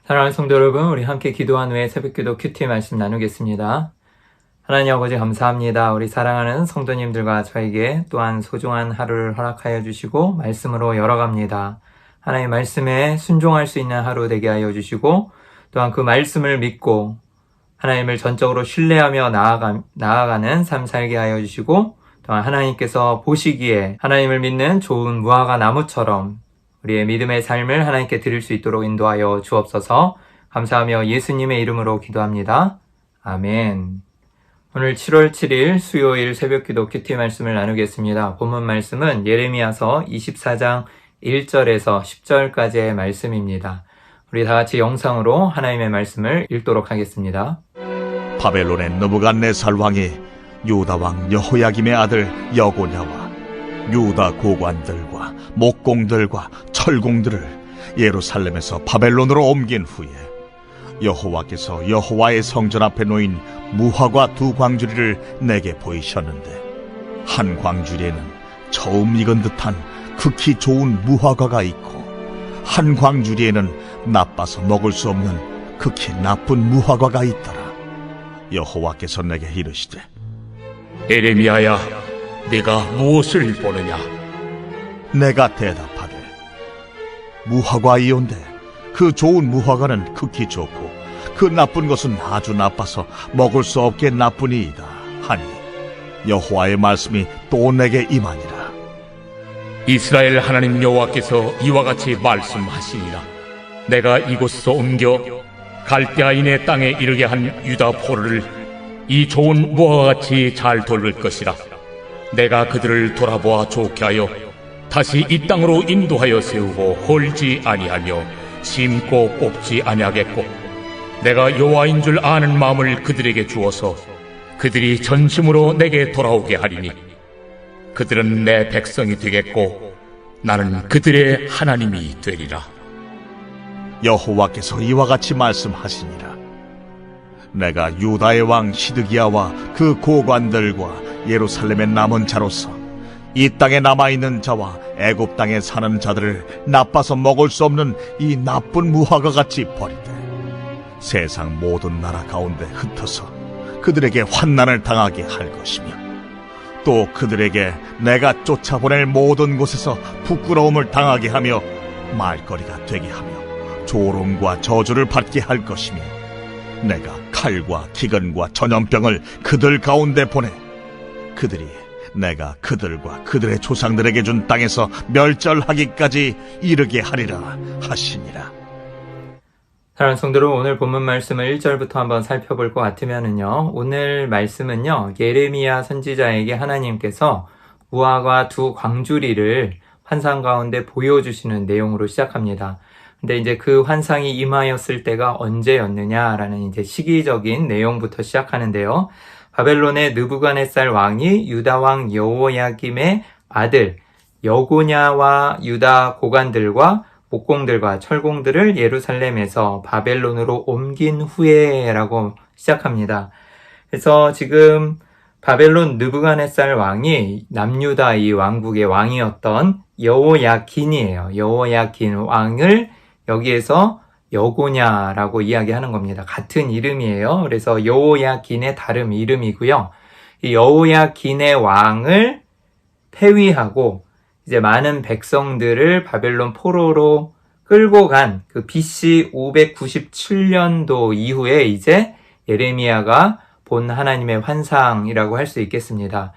사랑하는 성도 여러분, 우리 함께 기도한 후에 새벽기도 큐티 말씀 나누겠습니다. 하나님 아버지 감사합니다. 우리 사랑하는 성도님들과 저에게 또한 소중한 하루를 허락하여 주시고 말씀으로 열어갑니다. 하나님 말씀에 순종할 수 있는 하루 되게 하여 주시고 또한 그 말씀을 믿고 하나님을 전적으로 신뢰하며 나아가는 삶 살게 하여 주시고 또한 하나님께서 보시기에 하나님을 믿는 좋은 무화과 나무처럼 우리의 믿음의 삶을 하나님께 드릴 수 있도록 인도하여 주옵소서. 감사하며 예수님의 이름으로 기도합니다. 아멘. 오늘 7월 7일 수요일 새벽기도 큐티 말씀을 나누겠습니다. 본문 말씀은 예레미야서 24장 1절에서 10절까지의 말씀입니다. 우리 다 같이 영상으로 하나님의 말씀을 읽도록 하겠습니다. 바벨론의 느부갓네살 왕이 유다 왕 여호야김의 아들 여고냐와 유다 고관들과 목공들과 철공들을 예루살렘에서 바벨론으로 옮긴 후에 여호와께서 여호와의 성전 앞에 놓인 무화과 두 광주리를 내게 보이셨는데 한 광주리에는 처음 익은 듯한 극히 좋은 무화과가 있고 한 광주리에는 나빠서 먹을 수 없는 극히 나쁜 무화과가 있더라. 여호와께서 내게 이르시되 예레미야야, 네가 무엇을 보느냐? 내가 대답하되 무화과이온데 그 좋은 무화과는 극히 좋고 그 나쁜 것은 아주 나빠서 먹을 수 없게 나쁘니이다 하니 여호와의 말씀이 또 내게 임하니라. 이스라엘 하나님 여호와께서 이와 같이 말씀하시니라. 내가 이곳에서 옮겨 갈대아인의 땅에 이르게 한 유다 포로를 이 좋은 무화과같이 잘 돌볼 것이라. 내가 그들을 돌아보아 좋게 하여 다시 이 땅으로 인도하여 세우고 헐지 아니하며 심고 뽑지 아니하겠고 내가 여호와인 줄 아는 마음을 그들에게 주어서 그들이 전심으로 내게 돌아오게 하리니 그들은 내 백성이 되겠고 나는 그들의 하나님이 되리라. 여호와께서 이와 같이 말씀하시니라. 내가 유다의 왕 시드기야와 그 고관들과 예루살렘의 남은 자로서 이 땅에 남아있는 자와 애굽 땅에 사는 자들을 나빠서 먹을 수 없는 이 나쁜 무화과같이 버리되 세상 모든 나라 가운데 흩어서 그들에게 환난을 당하게 할 것이며 또 그들에게 내가 쫓아보낼 모든 곳에서 부끄러움을 당하게 하며 말거리가 되게 하며 조롱과 저주를 받게 할 것이며 내가 칼과 기근과 전염병을 그들 가운데 보내 그들이 내가 그들과 그들의 조상들에게 준 땅에서 멸절하기까지 이르게 하리라 하시니라. 사랑하는 성도들, 오늘 본문 말씀을 1절부터 한번 살펴볼 것 같으면은요, 오늘 말씀은요, 예레미야 선지자에게 하나님께서 무화과 두 광주리를 환상 가운데 보여주시는 내용으로 시작합니다. 근데 이제 그 환상이 임하였을 때가 언제였느냐라는 이제 시기적인 내용부터 시작하는데요. 바벨론의 느부갓네살 왕이 유다 왕 여호야김의 아들 여고냐와 유다 고관들과 목공들과 철공들을 예루살렘에서 바벨론으로 옮긴 후에라고 시작합니다. 그래서 지금 바벨론 느부갓네살 왕이 남유다 이 왕국의 왕이었던 여호야긴이에요. 여호야긴 왕을 여기에서 여고냐라고 이야기하는 겁니다. 같은 이름이에요. 그래서 여호야긴의 다른 이름이고요. 이 여호야긴의 왕을 폐위하고 이제 많은 백성들을 바벨론 포로로 끌고 간 그 BC 597년도 이후에 이제 예레미야가 본 하나님의 환상이라고 할 수 있겠습니다.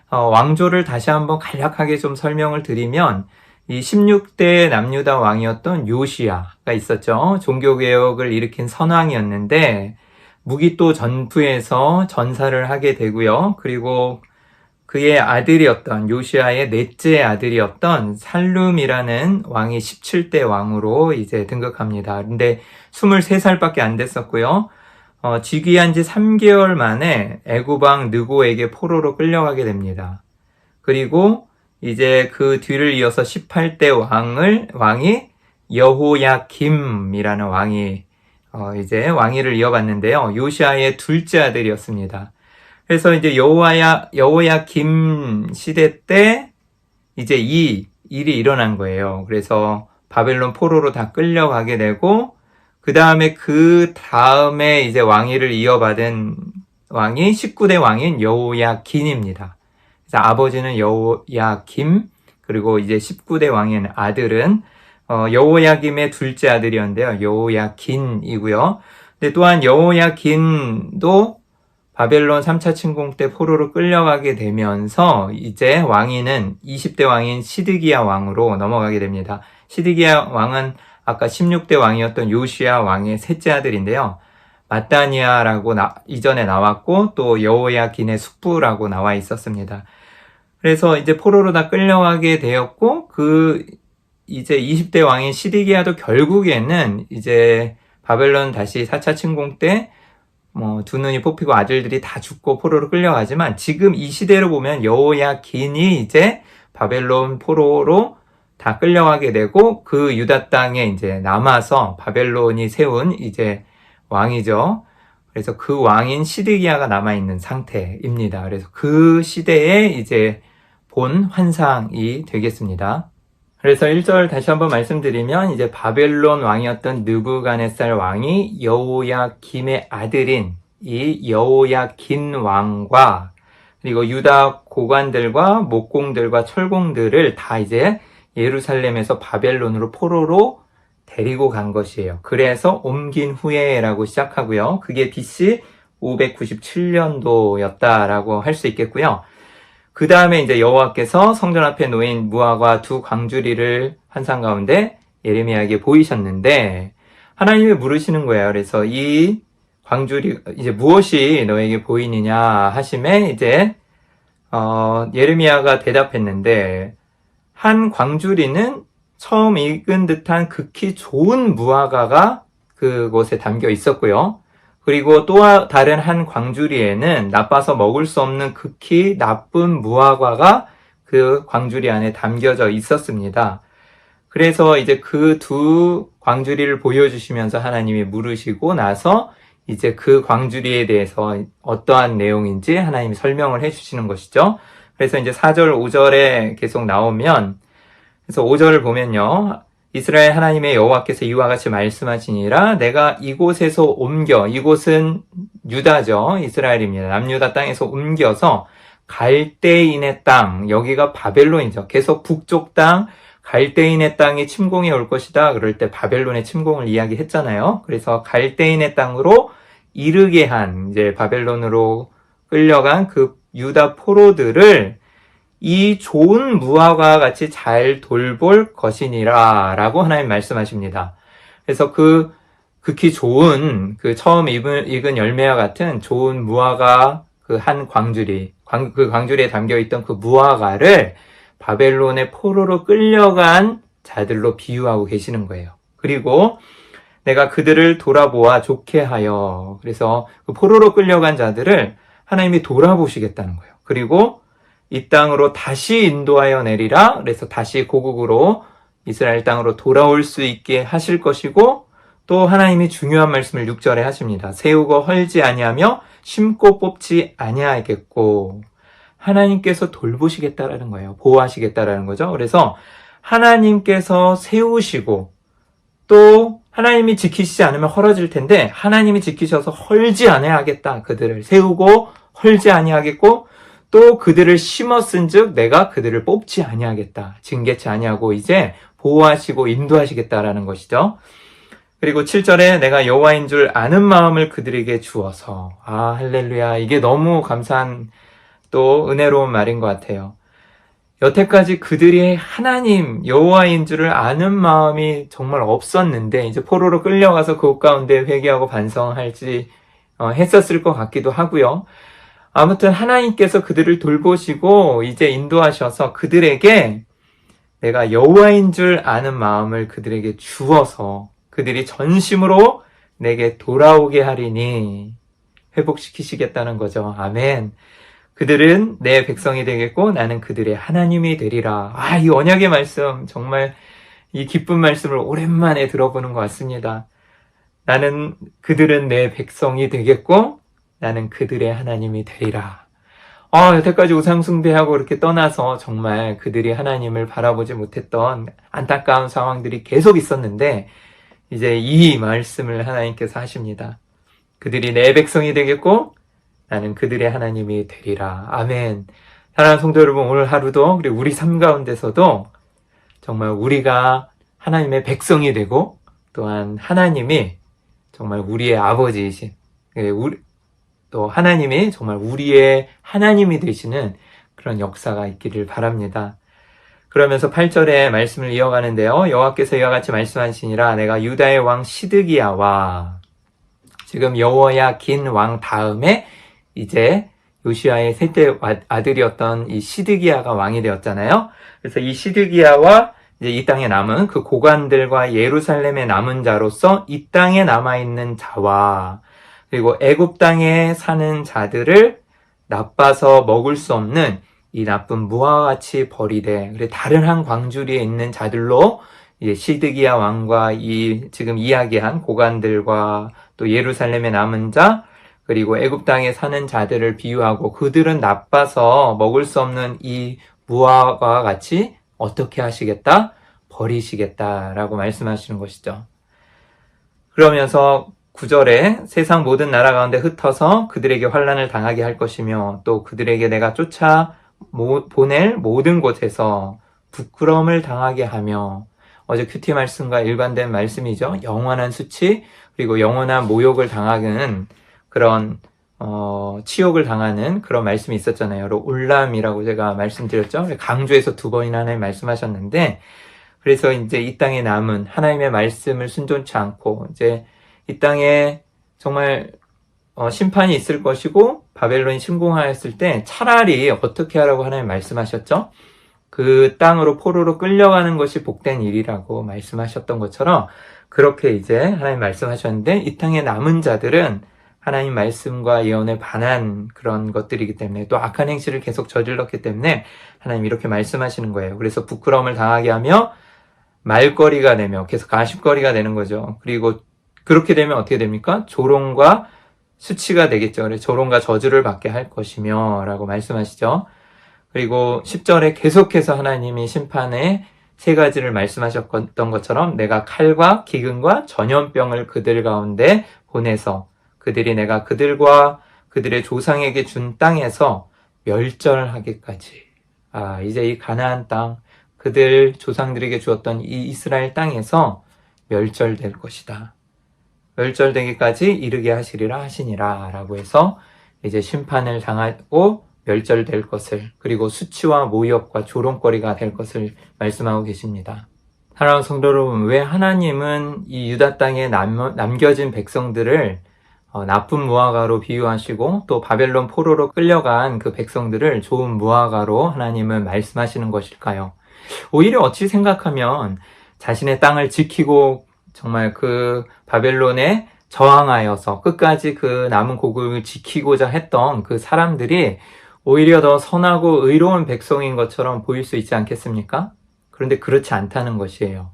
왕조를 다시 한번 간략하게 좀 설명을 드리면 이 16대 남유다 왕이었던 요시야가 있었죠. 종교개혁을 일으킨 선왕이었는데 무기또 전투에서 전사를 하게 되고요. 그리고 그의 아들이었던 요시야의 넷째 아들이었던 살룸이라는 왕이 17대 왕으로 이제 등극합니다. 근데 23살밖에 안 됐었고요. 즉위한 지 3개월 만에 애굽 왕 느고에게 포로로 끌려가게 됩니다. 그리고 이제 그 뒤를 이어서 18대 왕이 여호야김이라는 왕이 이제 왕위를 이어갔는데요. 요시야의 둘째 아들이었습니다. 그래서 이제 여호야김 시대 때 이제 이 일이 일어난 거예요. 그래서 바벨론 포로로 다 끌려가게 되고 그 다음에 이제 왕위를 이어받은 왕이 19대 왕인 여호야긴입니다. 그래서 아버지는 여호야김, 그리고 이제 19대 왕인 아들은 여호야김의 둘째 아들이었는데요. 여호야긴이고요. 근데 또한 여호야긴도 바벨론 3차 침공 때 포로로 끌려가게 되면서 이제 왕위는 20대 왕인 시드기야 왕으로 넘어가게 됩니다. 시드기야 왕은 아까 16대 왕이었던 요시야 왕의 셋째 아들인데요. 마따니아라고 이전에 나왔고 또 여호야긴의 숙부라고 나와 있었습니다. 그래서 이제 포로로 다 끌려가게 되었고 이제 20대 왕인 시드기야도 결국에는 이제 바벨론 다시 4차 침공 때 두 눈이 뽑히고 아들들이 다 죽고 포로로 끌려가지만 지금 이 시대로 보면 여호야긴이 이제 바벨론 포로로 다 끌려가게 되고 그 유다 땅에 이제 남아서 바벨론이 세운 이제 왕이죠. 그래서 그 왕인 시드기야가 남아있는 상태입니다. 그래서 그 시대에 이제 본 환상이 되겠습니다. 그래서 1절 다시 한번 말씀드리면 이제 바벨론 왕이었던 느부갓네살 왕이 여호야김의 아들인 이 여호야긴 왕과 그리고 유다 고관들과 목공들과 철공들을 다 이제 예루살렘에서 바벨론으로 포로로 데리고 간 것이에요. 그래서 옮긴 후에라고 시작하고요. 그게 BC 597년도였다라고 할 수 있겠고요. 그 다음에 이제 여호와께서 성전 앞에 놓인 무화과 두 광주리를 환상 가운데 예레미야에게 보이셨는데 하나님이 물으시는 거예요. 그래서 이 광주리 이제 무엇이 너에게 보이느냐 하심에 이제 예레미야가 대답했는데 한 광주리는 처음 익은 듯한 극히 좋은 무화과가 그곳에 담겨 있었고요. 그리고 또 다른 한 광주리에는 나빠서 먹을 수 없는 극히 나쁜 무화과가 그 광주리 안에 담겨져 있었습니다. 그래서 이제 그 두 광주리를 보여주시면서 하나님이 물으시고 나서 이제 그 광주리에 대해서 어떠한 내용인지 하나님이 설명을 해주시는 것이죠. 그래서 이제 4절, 5절에 계속 나오면 그래서 5절을 보면요. 이스라엘 하나님의 여호와께서 이와 같이 말씀하시니라 내가 이곳에서 옮겨 이곳은 유다죠. 이스라엘입니다. 남유다 땅에서 옮겨서 갈대인의 땅 여기가 바벨론이죠. 계속 북쪽 땅 갈대인의 땅이 침공해 올 것이다. 그럴 때 바벨론의 침공을 이야기했잖아요. 그래서 갈대인의 땅으로 이르게 한 이제 바벨론으로 끌려간 그 유다 포로들을 이 좋은 무화과와 같이 잘 돌볼 것이니라 라고 하나님 말씀하십니다. 그래서 그 극히 좋은 그 처음 익은 열매와 같은 좋은 무화과 그 한 광주리 그 광주리에 담겨있던 그 무화과를 바벨론의 포로로 끌려간 자들로 비유하고 계시는 거예요. 그리고 내가 그들을 돌아보아 좋게 하여 그래서 그 포로로 끌려간 자들을 하나님이 돌아보시겠다는 거예요. 그리고 이 땅으로 다시 인도하여 내리라. 그래서 다시 고국으로 이스라엘 땅으로 돌아올 수 있게 하실 것이고 또 하나님이 중요한 말씀을 6절에 하십니다. 세우고 헐지 아니하며 심고 뽑지 아니하겠고 하나님께서 돌보시겠다라는 거예요. 보호하시겠다라는 거죠. 그래서 하나님께서 세우시고 또 하나님이 지키시지 않으면 헐어질 텐데 하나님이 지키셔서 헐지 아니하겠다. 그들을 세우고 헐지 아니하겠고 또 그들을 심었은즉 내가 그들을 뽑지 아니하겠다. 징계치 아니하고 이제 보호하시고 인도하시겠다라는 것이죠. 그리고 7절에 내가 여호와인 줄 아는 마음을 그들에게 주어서 할렐루야. 이게 너무 감사한 또 은혜로운 말인 것 같아요. 여태까지 그들이 하나님 여호와인 줄을 아는 마음이 정말 없었는데 이제 포로로 끌려가서 그곳 가운데 회개하고 반성할지 했었을 것 같기도 하고요. 아무튼 하나님께서 그들을 돌보시고 이제 인도하셔서 그들에게 내가 여호와인 줄 아는 마음을 그들에게 주어서 그들이 전심으로 내게 돌아오게 하리니 회복시키시겠다는 거죠. 아멘. 그들은 내 백성이 되겠고 나는 그들의 하나님이 되리라. 이 언약의 말씀 정말 이 기쁜 말씀을 오랜만에 들어보는 것 같습니다. 그들은 내 백성이 되겠고 나는 그들의 하나님이 되리라. 여태까지 우상숭배하고 이렇게 떠나서 정말 그들이 하나님을 바라보지 못했던 안타까운 상황들이 계속 있었는데 이제 이 말씀을 하나님께서 하십니다. 그들이 내 백성이 되겠고 나는 그들의 하나님이 되리라. 아멘. 사랑하는 성도 여러분, 오늘 하루도 그리고 우리 삶 가운데서도 정말 우리가 하나님의 백성이 되고 또한 하나님이 정말 우리의 아버지이신, 또 하나님이 정말 우리의 하나님이 되시는 그런 역사가 있기를 바랍니다. 그러면서 8절의 말씀을 이어가는데요. 여호와께서 이와 같이 말씀하시니라. 내가 유다의 왕 시드기야와, 지금 여호야긴 왕 다음에 이제 요시야의 셋째 아들이었던 이 시드기야가 왕이 되었잖아요. 그래서 이 시드기야와 이제 이 땅에 남은 그 고관들과 예루살렘에 남은 자로서 이 땅에 남아있는 자와 그리고 애굽 땅에 사는 자들을 나빠서 먹을 수 없는 이 나쁜 무화과 같이 버리되, 그리고 다른 한 광주리에 있는 자들로 이제 시드기야 왕과 이 지금 이야기한 고관들과 또 예루살렘에 남은 자 그리고 애굽 땅에 사는 자들을 비유하고, 그들은 나빠서 먹을 수 없는 이 무화과와 같이 어떻게 하시겠다? 버리시겠다라고 말씀하시는 것이죠. 그러면서 9절에 세상 모든 나라 가운데 흩어서 그들에게 환난을 당하게 할 것이며 또 그들에게 내가 쫓아 보낼 모든 곳에서 부끄러움을 당하게 하며, 어제 큐티 말씀과 일관된 말씀이죠. 영원한 수치 그리고 영원한 모욕을 당하는 그런 치욕을 당하는 그런 말씀이 있었잖아요. 올람이라고 제가 말씀드렸죠. 강조해서 2번이나 하나님 말씀하셨는데, 그래서 이제 이 땅에 남은 하나님의 말씀을 순종치 않고 이제 이 땅에 정말 심판이 있을 것이고 바벨론이 침공하였을 때 차라리 어떻게 하라고 하나님 말씀하셨죠? 그 땅으로 포로로 끌려가는 것이 복된 일이라고 말씀하셨던 것처럼 그렇게 이제 하나님 말씀하셨는데, 이 땅에 남은 자들은 하나님 말씀과 예언에 반한 그런 것들이기 때문에 또 악한 행실을 계속 저질렀기 때문에 하나님 이렇게 말씀하시는 거예요. 그래서 부끄러움을 당하게 하며 말거리가 되며 계속 가십거리가 되는 거죠. 그리고 그렇게 되면 어떻게 됩니까? 조롱과 수치가 되겠죠. 그래서 조롱과 저주를 받게 할 것이며 라고 말씀하시죠. 그리고 10절에 계속해서 하나님이 심판의 3가지를 말씀하셨던 것처럼 내가 칼과 기근과 전염병을 그들 가운데 보내서 그들이 내가 그들과 그들의 조상에게 준 땅에서 멸절하기까지, 이제 이 가나안 땅, 그들 조상들에게 주었던 이 이스라엘 땅에서 멸절될 것이다. 멸절되기까지 이르게 하시리라 하시니라 라고 해서 이제 심판을 당하고 멸절될 것을, 그리고 수치와 모욕과 조롱거리가 될 것을 말씀하고 계십니다. 사랑하는 성도 여러분, 왜 하나님은 이 유다 땅에 남겨진 백성들을 나쁜 무화과로 비유하시고 또 바벨론 포로로 끌려간 그 백성들을 좋은 무화과로 하나님은 말씀하시는 것일까요? 오히려 어찌 생각하면 자신의 땅을 지키고 정말 그 바벨론에 저항하여서 끝까지 그 남은 고국을 지키고자 했던 그 사람들이 오히려 더 선하고 의로운 백성인 것처럼 보일 수 있지 않겠습니까? 그런데 그렇지 않다는 것이에요.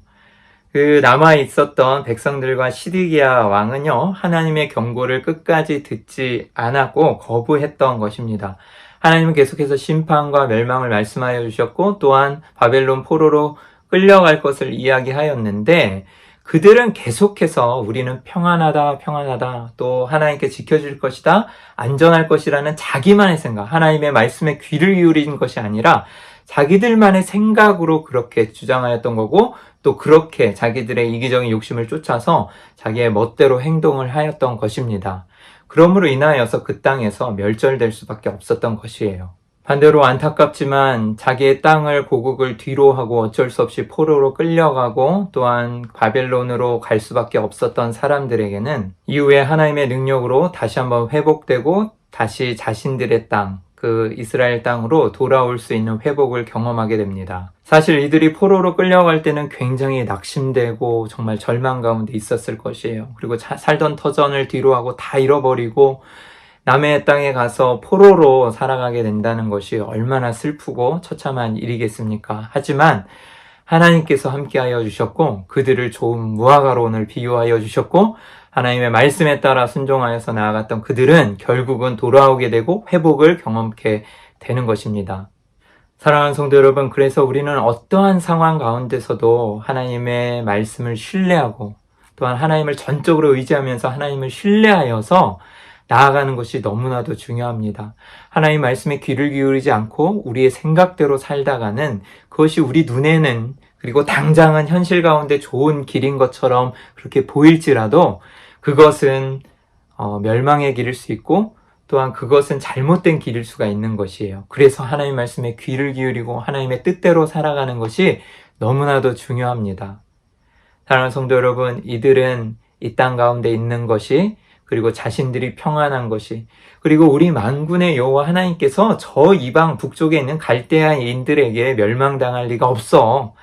그 남아 있었던 백성들과 시드기야 왕은요, 하나님의 경고를 끝까지 듣지 않았고 거부했던 것입니다. 하나님은 계속해서 심판과 멸망을 말씀하여 주셨고 또한 바벨론 포로로 끌려갈 것을 이야기하였는데, 그들은 계속해서 우리는 평안하다, 평안하다, 또 하나님께 지켜줄 것이다, 안전할 것이라는 자기만의 생각, 하나님의 말씀에 귀를 기울인 것이 아니라 자기들만의 생각으로 그렇게 주장하였던 거고, 또 그렇게 자기들의 이기적인 욕심을 쫓아서 자기의 멋대로 행동을 하였던 것입니다. 그러므로 인하여서 그 땅에서 멸절될 수밖에 없었던 것이에요. 반대로 안타깝지만 자기의 땅을 고국을 뒤로 하고 어쩔 수 없이 포로로 끌려가고 또한 바벨론으로 갈 수밖에 없었던 사람들에게는 이후에 하나님의 능력으로 다시 한번 회복되고 다시 자신들의 땅, 그 이스라엘 땅으로 돌아올 수 있는 회복을 경험하게 됩니다. 사실 이들이 포로로 끌려갈 때는 굉장히 낙심되고 정말 절망 가운데 있었을 것이에요. 그리고 살던 터전을 뒤로 하고 다 잃어버리고 남의 땅에 가서 포로로 살아가게 된다는 것이 얼마나 슬프고 처참한 일이겠습니까? 하지만 하나님께서 함께하여 주셨고 그들을 좋은 무화과로 오늘 비유하여 주셨고 하나님의 말씀에 따라 순종하여서 나아갔던 그들은 결국은 돌아오게 되고 회복을 경험하게 되는 것입니다. 사랑하는 성도 여러분, 그래서 우리는 어떠한 상황 가운데서도 하나님의 말씀을 신뢰하고 또한 하나님을 전적으로 의지하면서 하나님을 신뢰하여서 나아가는 것이 너무나도 중요합니다. 하나님 말씀에 귀를 기울이지 않고 우리의 생각대로 살다가는 그것이 우리 눈에는 그리고 당장은 현실 가운데 좋은 길인 것처럼 그렇게 보일지라도 그것은 멸망의 길일 수 있고 또한 그것은 잘못된 길일 수가 있는 것이에요. 그래서 하나님 말씀에 귀를 기울이고 하나님의 뜻대로 살아가는 것이 너무나도 중요합니다. 사랑하는 성도 여러분, 이들은 이 땅 가운데 있는 것이 그리고 자신들이 평안한 것이 그리고 우리 만군의 여호와 하나님께서 저 이방 북쪽에 있는 갈대아인들에게 멸망당할 리가 없어.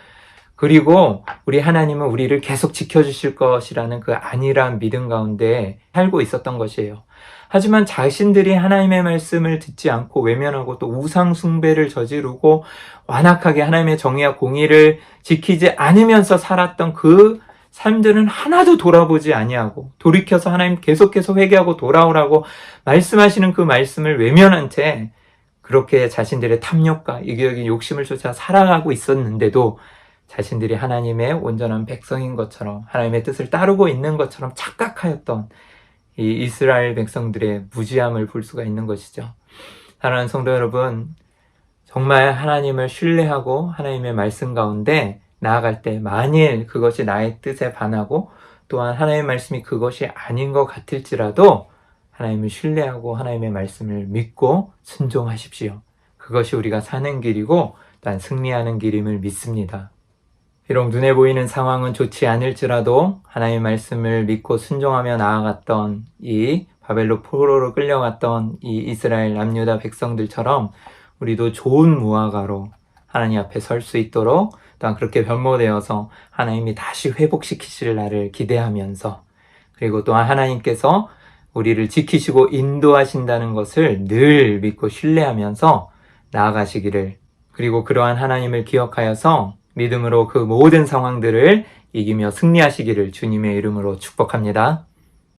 그리고 우리 하나님은 우리를 계속 지켜주실 것이라는 그 안일한 믿음 가운데 살고 있었던 것이에요. 하지만 자신들이 하나님의 말씀을 듣지 않고 외면하고 또 우상 숭배를 저지르고 완악하게 하나님의 정의와 공의를 지키지 않으면서 살았던 그 삶들은 하나도 돌아보지 아니하고 돌이켜서 하나님 계속해서 회개하고 돌아오라고 말씀하시는 그 말씀을 외면한 채 그렇게 자신들의 탐욕과 이기적인 욕심을 쫓아 살아가고 있었는데도 자신들이 하나님의 온전한 백성인 것처럼 하나님의 뜻을 따르고 있는 것처럼 착각하였던 이 이스라엘 백성들의 무지함을 볼 수가 있는 것이죠. 사랑하는 성도 여러분, 정말 하나님을 신뢰하고 하나님의 말씀 가운데 나아갈 때 만일 그것이 나의 뜻에 반하고 또한 하나님의 말씀이 그것이 아닌 것 같을지라도 하나님을 신뢰하고 하나님의 말씀을 믿고 순종하십시오. 그것이 우리가 사는 길이고 또한 승리하는 길임을 믿습니다. 비록 눈에 보이는 상황은 좋지 않을지라도 하나님의 말씀을 믿고 순종하며 나아갔던 이 바벨론 포로로 끌려갔던 이 이스라엘 남유다 백성들처럼 우리도 좋은 무화과로 하나님 앞에 설 수 있도록 또한 그렇게 변모되어서 하나님이 다시 회복시키실 날을 기대하면서 그리고 또한 하나님께서 우리를 지키시고 인도하신다는 것을 늘 믿고 신뢰하면서 나아가시기를 그리고 그러한 하나님을 기억하여서 믿음으로 그 모든 상황들을 이기며 승리하시기를 주님의 이름으로 축복합니다.